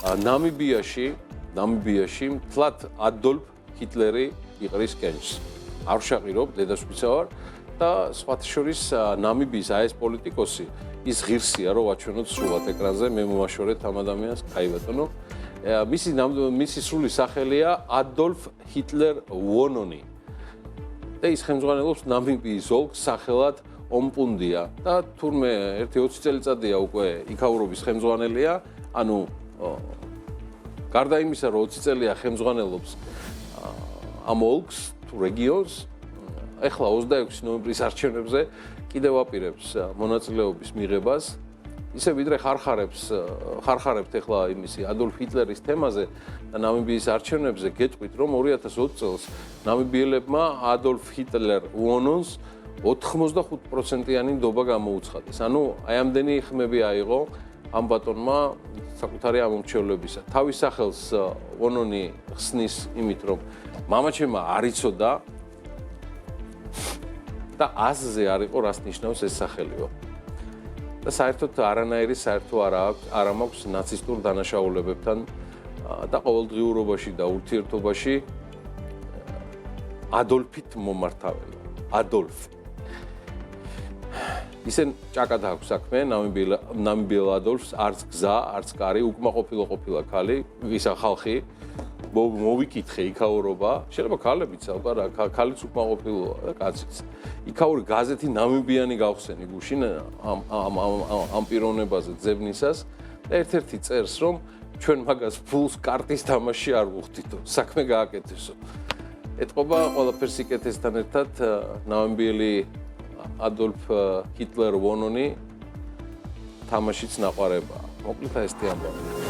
ნამიბიაში მთლად ადოლფ ჰიტლერი იყრის კენჭს. არ ვშაყირობ, დედაშვილისა ვარ და სხვათა შორის ნამიბიის ეს პოლიტიკოსი ის ღირსია, რომ ვაჩვენოთ სრულად ეკრანზე, მე მომაშორეთ ამ ადამიანს, კაი ბატონო. მისი სრული სახელია ადოლფ ჰიტლერ ვონონი. და ის ხელმძღვანელობს ნამიბიის ოლქს სახელად ომპუნდია და თურმე 1-20 წელიწადია უკვე იქაურობის ხელმძღვანელია, ანუ გარდა იმისა, რომ 20 წელია ხელმძღვანელობს ამ ოლქს თუ რეგიონს, ეხლა 26 ნოემბრის არჩევნებზე კიდევ აპირებს მონაწილეობის მიღებას. ისე ვიდრე ხარხარებთ ეხლა იმისი ადოლფ ჰიტლერის თემაზე და ნამიბიის არჩევნებზე გეტყვით, რომ 2020 წელს ნამიბიელებმა ადოლფ ჰიტლერ ვონონს 85%-იანი ნდობა გამოუცხადეს. ანუ აი ამდენი ხმები აიღო ამ ბატონმა საკუთარი ამომრჩევლობისა. თავის სახელს ვონონი ხსნის იმით, რომ მამაჩემმა არ იცოდა და აზზე არ იყო, რას ნიშნავს ეს სახელიო. და საერთოდ არანაირი საერთო არ მაქვს ნაცისტურ დანაშაულებებთან და ყოველდღიურობაში და ურთიერთობაში ადოლფით მომართავენ. ადოლფი. ისენ ჭაკად აქვს საქმე, ნამიბიელ ადოლფს, არც გზა, არც კარი, უკმაყოფილო ყოფილა ქალი, ისა ხალხი, მოვიკითხე იქაურობა, შეიძლება ქალებიც არა, ქალიც უკმაყოფილოა და კაციც. იქაური გაზეთი ნამიბიანი გავხსენი გუშინ ამ პიროვნებაზე ძებნისას და ერთ-ერთი წერს, რომ ჩვენ მაგას ფულს კარტის თამაში არ ვუხდითო, საქმე გააკეთესო. ეტყობა ყველაფერს იკეთესთან ერთად ნამიბიელი ადოლფ ჰიტლერ ვონონი თამაშიც ნაყარებაა. მოკლედ ესეთი ამბავი.